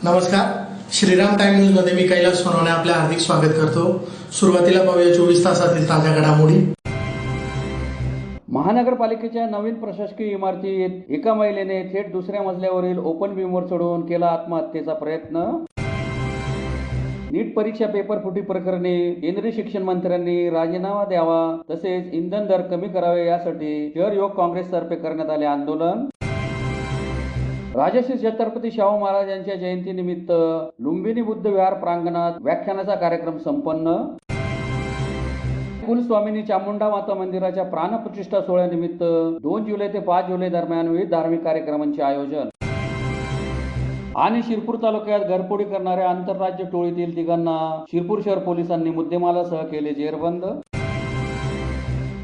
नमस्कार, Shriram time news मध्ये मी कैलास सोनवणे आपले हार्दिक स्वागत करतो। सुरुवातीला पाहूया 24 तासातील ताज्या घडामोडी। महानगरपालिकेच्या नवीन प्रशासकीय इमारतीत एका महिलेने थेट दुसऱ्या मजल्यावरील ओपन बीमवर चढून केला आत्महत्येचा प्रयत्न। नीट परीक्षा पेपर फुटी प्रकरणी केंद्रीय शिक्षण मंत्र्यांनी राजीनामा द्यावा तसेच इंधन दर कमी करावे यासाठी शहर युवक काँग्रेसतर्फे करण्यात आले आंदोलन। राजश्री छत्रपती शाहू महाराज यांच्या जयंतीनिमित्त लुंबिनी बुद्ध विहार प्रांगणात व्याख्यानाचा कार्यक्रम संपन्न। कुलस्वामिनी चामुंडा माता मंदिराच्या प्राणप्रतिष्ठा सोहळ्यानिमित्त 2 जुलै ते 5 जुलै दरम्यान विविध धार्मिक कार्यक्रमांचे आयोजन। आणि शिरपूर तालुक्यात घरफोडी करणाऱ्या आंतरराज्य टोळीतील तिघांना शिरपूर शहर पोलिसांनी मुद्देमालासह केले जेरबंद।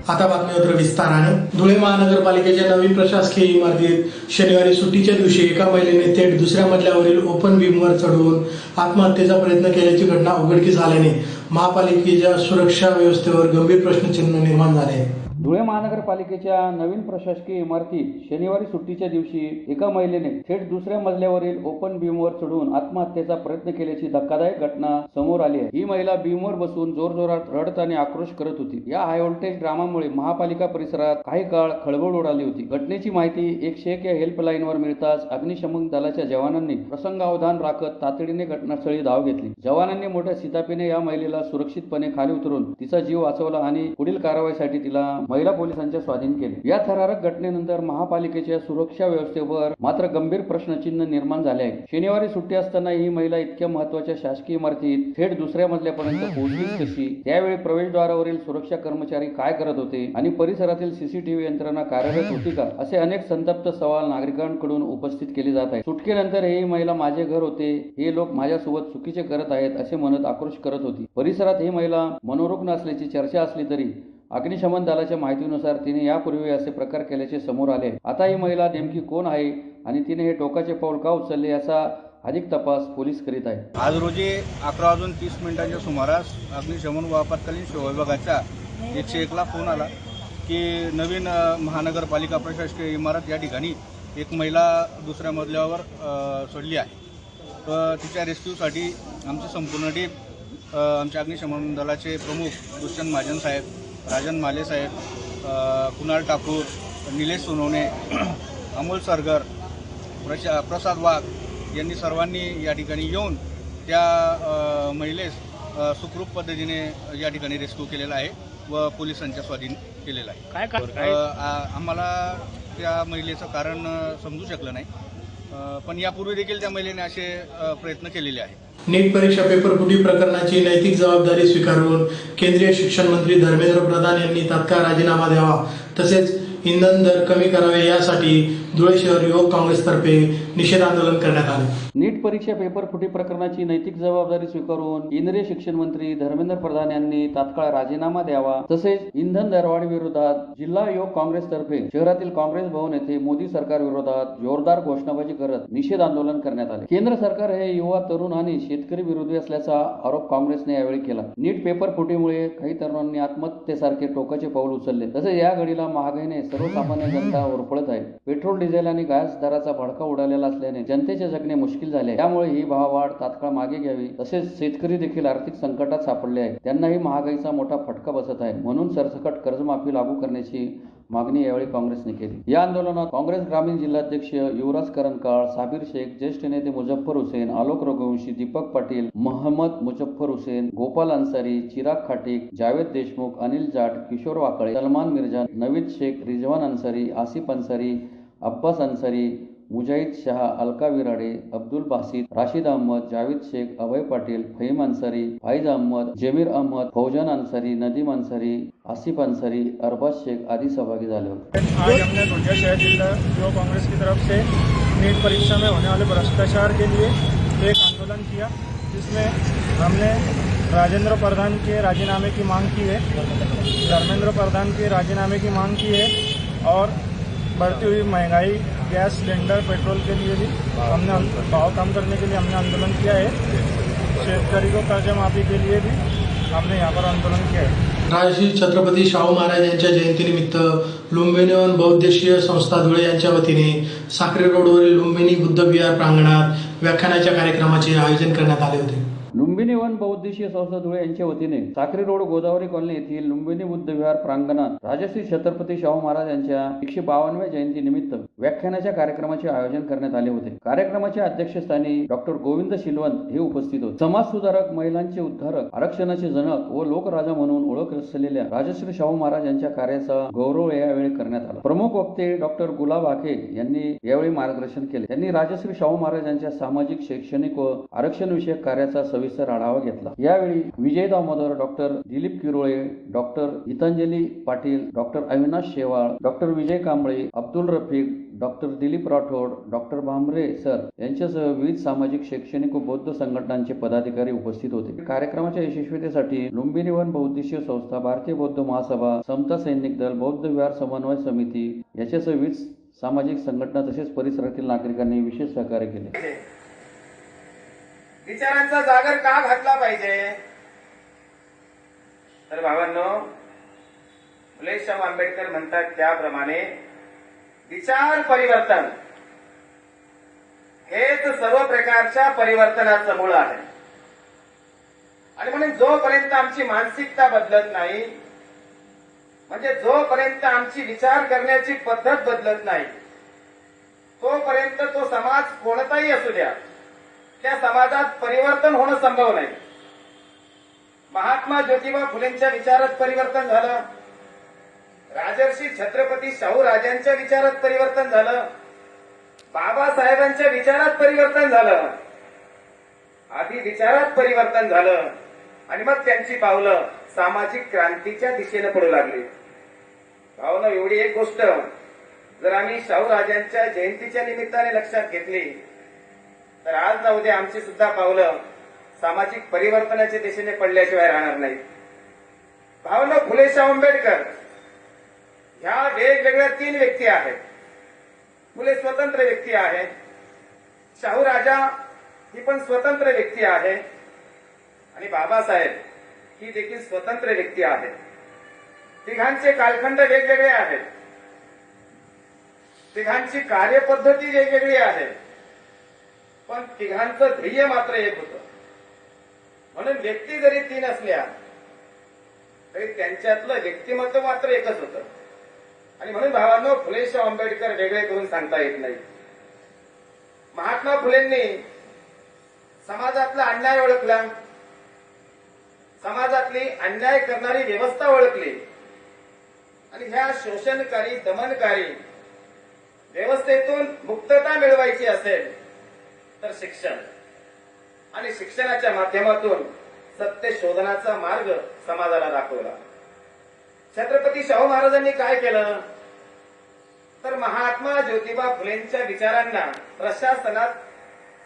आता बातमीपत्र विस्ताराने। धुळे महानगरपालिकेच्या नवीन प्रशासकीय इमारतीत शनिवारी सुट्टीच्या दिवशी एका महिलेने थेट दुसऱ्या मजल्यावरील ओपन बीमवर चढून आत्महत्येचा प्रयत्न केल्याची घटना उघडकीस आल्याने महापालिकेच्या सुरक्षा व्यवस्थेवर गंभीर प्रश्नचिन्ह निर्माण झाले। धुळे महानगरपालिकेच्या नवीन प्रशासकीय इमारतीत शनिवारी सुट्टीच्या दिवशी एका महिलेने थेट दुसऱ्या मजल्यावरील ओपन बीमवर चढून आत्महत्येचा प्रयत्न केल्याची धक्कादायक घटना समोर आली आहे। ही महिला बीमवर बसून जोरजोरात रडत आणि आक्रोश करत होती। या हाय व्होल्टेज ड्रामामुळे महापालिका परिसरात काही काळ खळबळ उडाली होती। घटनेची माहिती 101 या हेल्पलाईनवर मिळताच अग्निशमन दलाच्या जवानांनी प्रसंगावधान राखत तातडीने घटनास्थळी धाव घेतली। जवानांनी मोठ्या शिताफीने या महिलेला सुरक्षितपणे खाली उतरून तिचा जीव वाचवला आणि पुढील कारवाईसाठी तिला महिला पोलिसांच्या स्वाधीन केले। या थरारक घटनेनंतर महापालिकेच्या सुरक्षा व्यवस्थेवर मात्र गंभीर प्रश्नचिन्ह निर्माण झाले आहे। शनिवारी सुट्टी असताना ही महिला इतक्या महत्त्वाच्या शासकीय इमारतीत थेट दुसऱ्या मजल्यापर्यंत पोहोचलीच कशी? त्यावेळी प्रवेशद्वारावरील सुरक्षा कर्मचारी काय करत होते आणि परिसरातील सीसीटीव्ही यंत्रणा कार्यरत होती का? असे अनेक संतप्त सवाल नागरिकांकडून उपस्थित केले जात आहेत। सुटकेनंतर ही महिला माझे घर होते, हे लोक माझ्यासोबत चुकीचे करत आहेत असे म्हणत आक्रोश करत होती। परिसरात ही महिला मनोरुग्ण असल्याची चर्चा असली तरी अग्निशमन दलाच्या माहितीनुसार तिने यापूर्वी असे प्रकार केल्याचे समोर आले। आता ही महिला नेमकी कोण आहे आणि तिने हे टोकाचे पाऊल का उचलले याचा अधिक तपास पोलीस करीत आहेत। आज रोजी 11:30 सुमारास अग्निशमन व आपत्कालीन सेवा विभागाच्या 101 ला फोन आला की नवीन महानगरपालिका प्रशासकीय इमारत या ठिकाणी एक महिला दुसऱ्या मजल्यावर चढली आहे। तर तिच्या रेस्क्यूसाठी आमची संपूर्ण टीम आमच्या अग्निशमन दलाचे प्रमुख दुष्यंत महाजन साहेब, राजन माले साहेब, कुणाल ठाकूर, निलेश सोनवणे, अमोल सरगर, प्रसाद वाघ यांनी सर्वांनी या ठिकाणी येऊन त्या महिलेस सुखरूप पद्धतीने या ठिकाणी रेस्क्यू केलेला आहे व पोलिसांच्या स्वाधीन केलेला आहे। आम्हाला त्या महिलेचं कारण समजू शकलं नाही, पण यापूर्वी देखील त्या महिलेने असे प्रयत्न केलेले आहेत। नीट परीक्षा पेपर फुटी प्रकरणाची नैतिक जबाबदारी स्वीकारून केंद्रीय शिक्षण मंत्री धर्मेंद्र प्रधान यांनी तात्काळ राजीनामा द्यावा तसेच इंधन दर कमी करावे यासाठी धुळे शहर युवक काँग्रेसतर्फे निषेध आंदोलन करण्यात आले। नीट परीक्षा पेपर फुटी प्रकरणाची नैतिक जबाबदारी स्वीकारून केंद्रीय शिक्षण मंत्री धर्मेंद्र प्रधान यांनी तात्काळ राजीनामा द्यावा तसेच इंधन दरवाढी विरोधात जिल्हा युवक काँग्रेसतर्फे शहरातील काँग्रेस भवन येथे मोदी सरकार विरोधात जोरदार घोषणाबाजी करत निषेध आंदोलन करण्यात आले। केंद्र सरकार हे युवा, तरुण आणि शेतकरी विरोधी असल्याचा आरोप काँग्रेसने यावेळी केला। नीट पेपर फुटीमुळे काही तरुणांनी आत्महत्येसारखे टोकाचे पाऊल उचलले तसेच या घडीला महागाईने सर्वसामान्य जनता होरपळत आहे। पेट्रोल, डिझेल आणि गॅस दराचा भडका उडालेला असल्याने जनतेचे जगणे मुश्किल झाले। त्यामुळे ही भाववाढ तात्काळ मागे घ्यावी तसेच शेतकरी देखील आर्थिक संकटात सापडले आहेत, त्यांनाही महागाईचा मोठा फटका बसत आहे, म्हणून सरसकट कर्जमाफी लागू करण्याची मागणी यावेळी काँग्रेसने केली। या आंदोलनात काँग्रेस ग्रामीण जिल्हाध्यक्ष युवराज करंकाळ, साबिर शेख, ज्येष्ठ नेते मुझफ्फर हुसेन, आलोक रघुवंशी, दीपक पाटील, मोहम्मद मुझफ्फर हुसेन, गोपाल अन्सारी, चिराग खाटीक, जावेद देशमुख, अनिल जाट, किशोर वाकळे, सलमान मिर्जा, नवीद शेख, रिजवान अन्सारी, आसिफ अन्सारी, अब्बास अन्सारी, मुजाहिद शाह, अलका विराडे, अब्दुल बासित, राशिद अहमद, जावेद शेख, अभय पाटील, फहीम अन्सारी, फाइज अहमद, जमीर अहमद, फौजन अन्सारी, नदीम अन्सारी, आसिफ अन्सारी, अरबाज शेख आदि सहभागी झाले होते। आज हमने धुलिया शहर जिला युवा कांग्रेस की तरफ से नीट परीक्षा में होने वाले भ्रष्टाचार के लिए एक आंदोलन किया, जिसमें हमने राजेंद्र प्रधान के राजीनामे की मांग की है, धर्मेंद्र प्रधान के राजीनामे की मांग की है और बढ़ती हुई महंगाई, गैस सिलेंडर, पेट्रोल के लिए भी हमने भाव कम करने के लिए हमने आंदोलन किया है। शेतकरी को कर्ज माफी के लिए भी हमने यहाँ पर आंदोलन किया है। राजश्री छत्रपती शाहू महाराज यांच्या जयंतीनिमित्त लुंबिनी बौद्धिशीय संस्था धुळे यांच्या वतीने साक्री रोडवरील लुंबिनी बुद्ध विहार प्रांगणात व्याख्यानाच्या कार्यक्रमाचे आयोजन करण्यात आले होते. लुंबिनी वन बहुउद्देशीय संस्था धुळे यांच्या वतीने साक्री रोड गोदावरी कॉलनी येथील लुंबिनी बुद्ध विहार प्रांगणात राजश्री छत्रपती शाहू महाराज यांच्या 152व्या जयंती निमित्त व्याख्यानाच्या कार्यक्रमाचे आयोजन करण्यात आले होते. कार्यक्रमाच्या अध्यक्षस्थानी डॉक्टर गोविंद शिलवंत हे उपस्थित होते. समाज सुधारक, महिलांचे उद्धारक, आरक्षणाचे जनक व लोकराजा म्हणून ओळख असलेल्या राजश्री शाहू महाराज यांच्या कार्याचा गौरव यावेळी करण्यात आला. प्रमुख वक्ते डॉक्टर गुलाब आखे यांनी यावेळी मार्गदर्शन केले. त्यांनी राजश्री शाहू महाराज यांच्या सामाजिक, शैक्षणिक व आरक्षण विषयक कार्याचा सविस्तर आढावा घेतला. यावेळी Vijay Damodar, doctor Dilip Kirole, doctor Gitanjali Patil, doctor Avinash Shewale, doctor Vijay Kamble, Abdul Rafiq, doctor Dilip Rathod, doctor Bhamre sir यांच्यासह विविध सामाजिक, शैक्षणिक व बौद्ध संघटनांचे पदाधिकारी उपस्थित होते. कार्यक्रमाच्या यशस्वीतेसाठी लुंबिनी वन बहुउद्देशीय संस्था, भारतीय बौद्ध महासभा, समता सैनिक दल, बौद्ध विहार समन्वय समिती याच्यासह विविध सामाजिक संघटना तसेच परिसरातील नागरिकांनी विशेष सहकार्य केले. विचारांचा जागर का घातला पाहिजे? तर भावांनो, फुलेशाह आंबेडकर म्हणतात त्याप्रमाणे विचार परिवर्तन हेच सर्व प्रकारच्या परिवर्तनाचं मूळ आहे. आणि म्हणून जोपर्यंत आमची मानसिकता बदलत नाही, म्हणजे जोपर्यंत आमची विचार करण्याची पद्धत बदलत नाही, तोपर्यंत तो समाज कोणताही असू द्या, त्या समाजात परिवर्तन होणं संभव नाही. महात्मा ज्योतिबा फुलेंच्या विचारात परिवर्तन झालं, राजर्षी छत्रपती शाहू राजांच्या विचारात परिवर्तन झालं, बाबासाहेबांच्या विचारात परिवर्तन झालं, आधी विचारात परिवर्तन झालं आणि मग त्यांची पावलं सामाजिक क्रांतीच्या दिशेने पडू लागली. भावना, एवढी एक गोष्ट जर आम्ही शाहू राजांच्या जयंतीच्या निमित्ताने लक्षात घेतली तर आज ना उद्या आमची सुद्धा पावलं सामाजिक परिवर्तनाच्या दिशेने पडल्याशिवाय राहणार नाही. भावना, फुलेशाह आंबेडकर ह्या वेगवेगळ्या 3 व्यक्ती आहेत. फुले स्वतंत्र व्यक्ती आहे, शाहू राजा ही पण स्वतंत्र व्यक्ती आहे आणि बाबासाहेब ही देखील स्वतंत्र व्यक्ती आहे. तिघांचे कालखंड वेगवेगळे आहेत, तिघांची कार्यपद्धती वेगवेगळी आहे, पण तिघांचं ध्येय मात्र एक होतं. म्हणून व्यक्ती जरी 3 असल्या तरी त्यांच्यातलं व्यक्तिमत्व मात्र एकच होतं. आणि म्हणून भावांनो, फुलेशाह आंबेडकर वेगळे करून सांगता येत नाही. महात्मा फुलेंनी समाजातला अन्याय ओळखला, समाजातली अन्याय करणारी व्यवस्था ओळखली आणि ह्या शोषणकारी, दमनकारी व्यवस्थेतून मुक्तता मिळवायची असेल तर शिक्षण, आणि शिक्षणाच्या माध्यमातून सत्य शोधनाचा मार्ग समाजाला दाखवला. छत्रपती शाहू महाराजांनी काय केलं तर महात्मा ज्योतिबा फुलेंच्या विचारांना प्रशासनात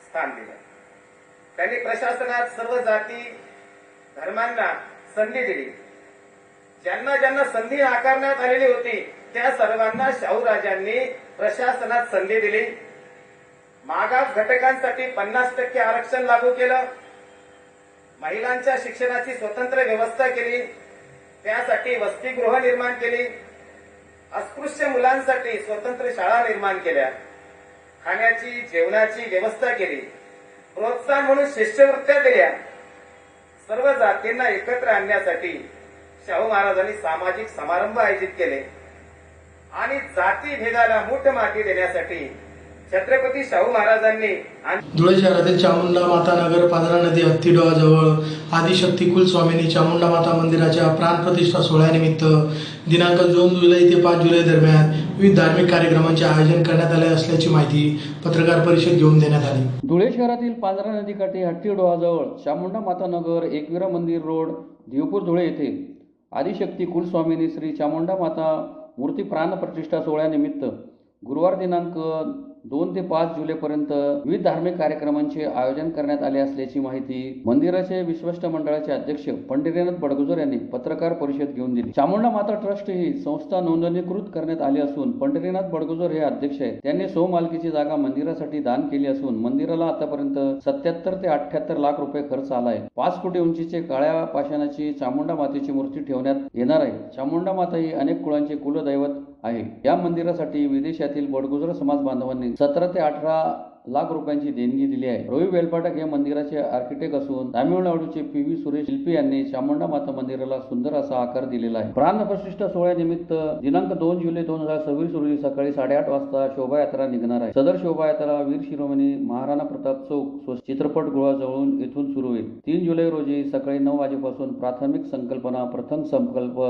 स्थान दिलं. त्यांनी प्रशासनात सर्व जाती धर्मांना संधी दिली. ज्यांना ज्यांना संधी नाकारण्यात आलेली होती त्या सर्वांना शाहूराजांनी प्रशासनात संधी दिली. मागास घटकांसाठी 50% आरक्षण लागू केलं. महिलांच्या शिक्षणाची स्वतंत्र व्यवस्था केली, त्यासाठी वसतिगृह निर्माण केली. अस्पृश्य मुलांसाठी स्वतंत्र शाळा निर्माण केल्या. खाण्याची, जेवणाची व्यवस्था केली. प्रोत्साहन म्हणून शिष्यवृत्त्या दिल्या. सर्व जातींना एकत्र आणण्यासाठी शाहू महाराजांनी सामाजिक समारंभ आयोजित केले आणि जाती भेदाला मूठ माती देण्यासाठी छत्रपती शाहू महाराजांनी धुळे शहरातील चामुंडा माता नगर, पांढरा नदी हत्तीडोहाजवळ आदिशक्ती कुलस्वामिनी चामुंडा माता मंदिराच्या प्राणप्रतिष्ठा सोहळ्यानिमित्त दिनांक 2 जुलै ते 5 जुलै दरम्यान विविध धार्मिक कार्यक्रमांचे आयोजन करण्यात आले असल्याची माहिती पत्रकार परिषद घेऊन देण्यात आली. धुळे शहरातील पांढरा नदीकाठी हत्तीडोहाजवळ चामुंडा माता नगर, एकविरा मंदिर रोड, देवपूर धुळे येथे आदिशक्ती कुलस्वामिनी श्री चामुंडा माता मूर्ती प्राणप्रतिष्ठा सोहळ्यानिमित्त गुरुवार दिनांक 2 ते 5 जुलैपर्यंत विविध धार्मिक कार्यक्रमांचे आयोजन करण्यात आले असल्याची माहिती मंदिराचे विश्वस्त मंडळाचे अध्यक्ष पंडितनाथ बडगुजर यांनी पत्रकार परिषद घेऊन दिली. चामुंडा माता ट्रस्ट ही संस्था नोंदणीकृत करण्यात आली असून पंडितनाथ बडगुजर हे अध्यक्ष आहेत. त्यांनी मालकीची जागा मंदिरासाठी दान केली असून मंदिराला आतापर्यंत 77 ते 78 लाख रुपये खर्च आला आहे. 5 फुटी उंचीचे काळ्या पाषाणाची चामुंडा मातेची मूर्ती ठेवण्यात येणार आहे. चामुंडा माता ही अनेक कुळांचे कुलदैवत आहे. या मंदिरासाठी विदेशातील बडगुजर समाज बांधवांनी 17 ते 18 लाख रुपयांची देणगी दिली आहे. रवी वेलपाटक हे मंदिराचे आर्किटेक्ट असून तामिळनाडूचे PV सुरेश शिल्पी यांनी चामुंडा माता मंदिराला सुंदर असा आकार दिलेला आहे. प्राणप्रतिष्ठा सोहळ्यानिमित्त दिनांक 2 जुलै 2026 रोजी सकाळी 8:30 वाजता शोभायात्रा निघणार आहे. सदर शोभायात्रा वीर शिरोमणी महाराणा प्रताप चौक चित्रपटगृहाजवळून येथून सुरू होईल. 3 जुलै रोजी सकाळी 9 वाजेपासून प्राथमिक संकल्पना, प्रथम संकल्प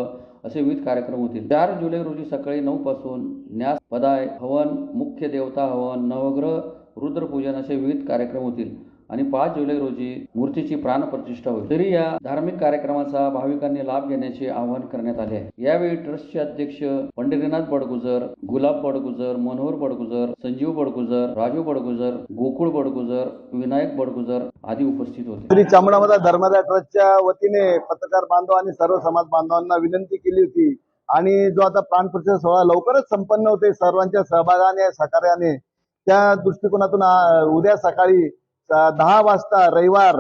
असे विविध कार्यक्रम होतील. 4 जुलै रोजी सकाळी 9 पासून न्यास, पदाय, हवन, मुख्य देवता हवन, नवग्रह रुद्रपूजन असे विविध कार्यक्रम होतील आणि 5 जुलै रोजी मूर्तीची प्राणप्रतिष्ठा होईल. तरी या धार्मिक कार्यक्रमाचा भाविकांनी लाभ घेण्याचे आवाहन करण्यात आले आहे. यावेळी ट्रस्टचे अध्यक्ष पंढरीनाथ बडगुजर, गुलाब बडगुजर, मनोहर बडगुजर, संजीव बडगुजर, राजू बडगुजर, गोकुळ बडगुजर, विनायक बडगुजर आदी उपस्थित होते. श्री चामुंडा माता धर्मदाय ट्रस्टच्या वतीने पत्रकार बांधव आणि सर्व समाज बांधवांना विनंती केली होती आणि जो आता प्राणप्रतिष्ठा सोहळा लवकरच संपन्न होते सर्वांच्या सहभागाने, सहकार्याने, त्या दृष्टिकोनातून उद्या सकाळी 10 वाजता रविवार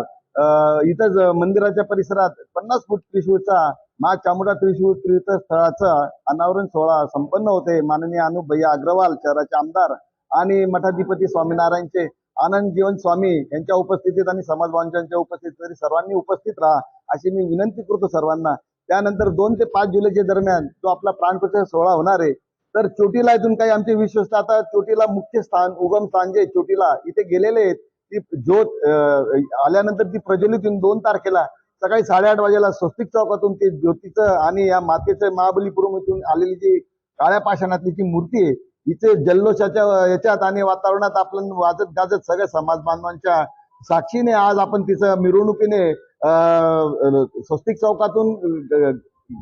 इथंच मंदिराच्या परिसरात 50 फूट त्रिशूळचा मा चामुंडा त्रिशूळ तीर्थस्थळाचा अनावरण सोहळा संपन्न होते. माननीय अनुप भैया अग्रवाल शहराचे आमदार आणि मठाधिपती स्वामीनारायणचे आनंद जीवन स्वामी यांच्या उपस्थितीत आणि समाज बांधवांच्या उपस्थितीत सर्वांनी उपस्थित राहा अशी मी विनंती करतो सर्वांना. त्यानंतर 2 ते 5 जुलैच्या दरम्यान जो आपला प्राणप्रतिष्ठा सोहळा होणार आहे, तर चोटीला इथून काही आमचे विश्वस्त आता चोटीला मुख्य स्थान, उगम स्थान जे चोटीला इथे गेलेले आहेत, ती ज्योत आल्यानंतर ती प्रज्वलित होऊन 2 तारखेला सकाळी 8:30 वाजेला स्वस्तिक चौकातून ते ज्योतीचं आणि या मातेचं महाबलीपुरम इथून आलेली जी काळ्या पाषाणातली जी मूर्ती आहे, इथे जल्लोषाच्या याच्यात आणि वातावरणात आपण वाजत गाजत सगळ्या समाज बांधवांच्या साक्षीने आज आपण तिचं मिरवणुकीने स्वस्तिक चौकातून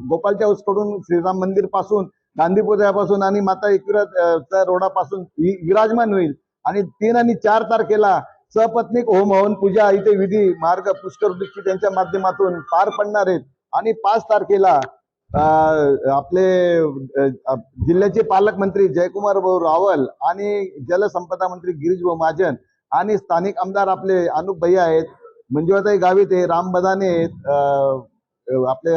गोपालच्या उसकडून श्रीराम मंदिर पासून, गांधी पुतळ्यापासून आणि माता एकविरा रोडापासून विराजमान होईल. आणि 3 आणि 4 तारखेला सपत्नीक होम हवन पूजा इथे विधी मार्ग पुष्कर दीक्षित यांच्या माध्यमातून पार पडणार आहेत. आणि 5 तारखेला आपले जिल्ह्याचे पालकमंत्री जयकुमार भाऊ रावल आणि जलसंपदा मंत्री गिरीश भाऊ महाजन आणि स्थानिक आमदार आपले अनुप भैया आहेत, मंजुळाताई गावित आहे, राम बदाने आहेत, आपले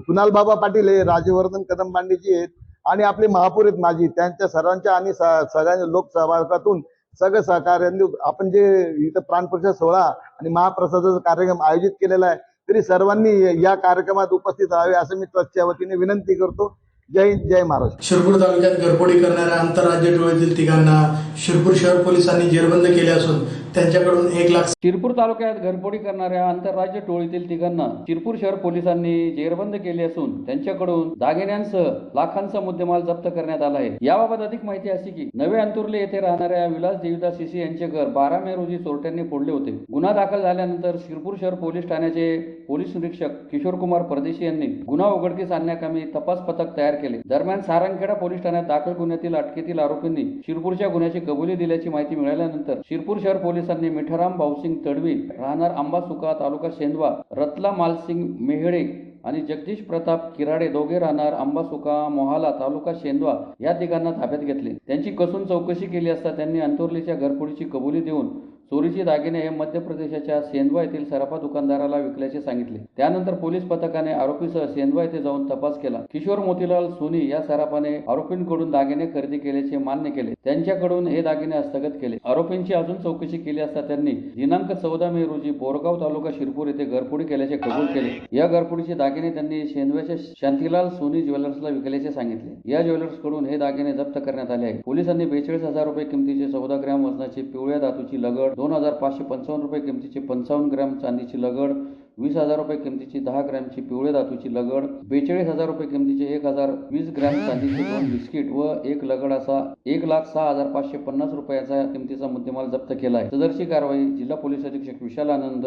कुणाल बाबा पाटील आहे, राजवर्धन कदम बांडेजी आहेत आणि आपले महापौर आहेत माजी, त्यांच्या सर्वांच्या आणि सगळ्या लोकसहभागातून सगळं सहकार्याने आपण जे इथं प्राणप्रतिष्ठा सोहळा आणि महाप्रसादाचा कार्यक्रम आयोजित केलेला आहे, तरी सर्वांनी या कार्यक्रमात उपस्थित राहावे असं मी ट्रस्टच्या वतीने विनंती करतो. जय हिंद, जय महाराष्ट्र. शिरपूर तालुक्यात घरफोडी करणाऱ्या आंतरराज्य टोळीतील तिघांना शिरपूर शहर पोलिसांनी जेरबंद केले असून त्यांच्याकडून 1 लाख. शिरपूर तालुक्यात घरफोडी करणाऱ्या आंतरराज्य टोळीतील तिघांना शिरपूर शहर पोलिसांनी जेरबंद केले असून त्यांच्याकडून दागिन्यांसह लाखांचा मुद्देमाल जप्त करण्यात आला आहे. याबाबत अधिक माहिती अशी की नवे अंतुर्ले येथे राहणाऱ्या विलास देविदास शिसी यांचे घर 12 मे रोजी चोरट्यांनी फोडले होते. गुन्हा दाखल झाल्यानंतर शिरपूर शहर पोलीस ठाण्याचे पोलीस निरीक्षक किशोर कुमार परदेशी यांनी गुन्हा उघडकीस आणण्याकामी तपास पथक तयार केले. दरम्यान सारंगखेडा पोलीस ठाण्यात दाखल गुन्ह्यातील अटकेतील आरोपींनी शिरपूरच्या गुन्ह्याची कबुली दिल्याची माहिती मिळाल्यानंतर शिरपूर शहर पोलिसांनी मिठाराम भाऊसिंग तडवी राहणार आंबासुका तालुका शेंदवा, रतला मालसिंग मेहळे आणि जगदीश प्रताप किराडे दोघे राहणार आंबासुका मोहाला तालुका शेंदवा या तिघांना ताब्यात घेतले. त्यांची कसून चौकशी केली असता त्यांनी अंतोर्लीच्या घरफोडीची कबुली देऊन चोरीचे दागिने हे मध्य प्रदेशाच्या सेंधवा येथील सराफा दुकानदाराला विकल्याचे सांगितले. त्यानंतर पोलीस पथकाने आरोपीसह सेंधवा येथे जाऊन तपास केला. किशोर मोतीलाल सोनी या सराफाने आरोपींकडून दागिने खरेदी केल्याचे मान्य केले. त्यांच्याकडून हे दागिने हस्तगत केले. आरोपींची अजून चौकशी केली असता त्यांनी दिनांक 14 मे रोजी बोरगाव तालुका शिरपूर येथे घरफोडी केल्याचे कबूल केले. या घरफोडीचे दागिने त्यांनी सेंधव्याच्या शांतीलाल सोनी ज्वेलर्सला विकल्याचे सांगितले. या ज्वेलर्सकडून हे दागिने जप्त करण्यात आले आहेत. पोलिसांनी 42,000 रुपये किमतीचे 14 ग्रॅम वजनाची पिवळ्या धातूची लगड, 2,555 रुपये किमतीची 55 ग्रॅम चांदीची लगड, 20,000 रुपये किमतीची 10 ग्रॅमची पिवळ्या धातूची लगड, 42,000 रुपये किमतीचे 1,020 ग्रॅम चांदीचे 2 बिस्किट व 1 लगड असा 1,06,550 रुपयाचा किमतीचा मुद्देमाल जप्त केला आहे. सदरची कारवाई जिल्हा पोलीस अधीक्षक विशाल आनंद,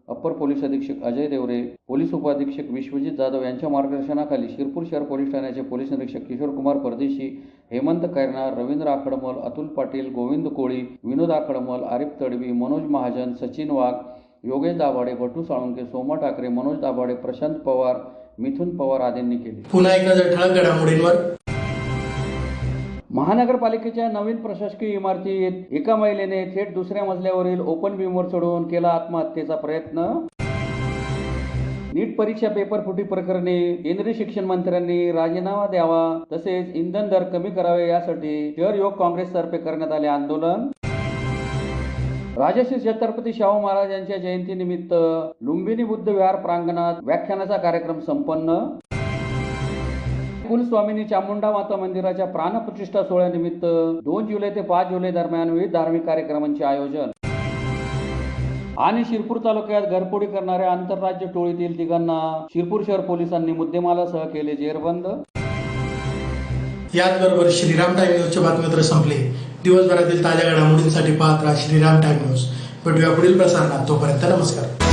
अप्पर पोलीस अधीक्षक अजय देवरे, पोलीस उपअधीक्षक विश्वजित जाधव यांच्या मार्गदर्शनाखाली शिरपूर शहर पोलीस ठाण्याचे पोलीस निरीक्षक किशोर कुमार परदेशी, हेमंत कैरनार, रवींद्र आखडमल, अतुल पाटील, गोविंद कोळी, विनोद आखडमल, आरिफ तडवी, मनोज महाजन, सचिन वाघ, योगेश दाभाडे, भटू साळुंके, सोमा ठाकरे, मनोज दाभाडे, प्रशांत पवार, मिथुन पवार आदींनी केले. पुन्हा एक नजर ठळक घडामोडींवर. महानगरपालिकेच्या नवीन प्रशासकीय इमारतीत एका महिलेने थेट दुसऱ्या मजल्यावरील ओपन बीमवर चढून केला आत्महत्येचा प्रयत्न. नीट परीक्षा पेपर फुटी प्रकरणी केंद्रीय शिक्षण मंत्र्यांनी राजीनामा द्यावा तसेच इंधन दर कमी करावे यासाठी शहर युवक काँग्रेसतर्फे करण्यात आले आंदोलन. राजश्री छत्रपती शाहू महाराज यांच्या जयंतीनिमित्त लुंबिनी बुद्ध विहार प्रांगणात व्याख्यानाचा कार्यक्रम संपन्न. कुलस्वामिनी चामुंडा माता मंदिराच्या प्राणप्रतिष्ठा सोहळ्यानिमित्त 2 जुलै ते 5 जुलै दरम्यान विविध धार्मिक कार्यक्रमांचे आयोजन. आणि शिरपूर तालुक्यात घरफोडी करणाऱ्या आंतरराज्य टोळीतील 3घांना शिरपूर शहर पोलिसांनी मुद्देमालासह केले जेरबंद. याचबरोबर श्रीराम टाइम न्यूजचे बातमीपत्र संपले. दिवसभरातील ताज्या घडामोडींसाठी पाहत राहा श्रीराम टाइम न्यूज. भेटूया पुढील प्रसारणात. तोपर्यंत नमस्कार.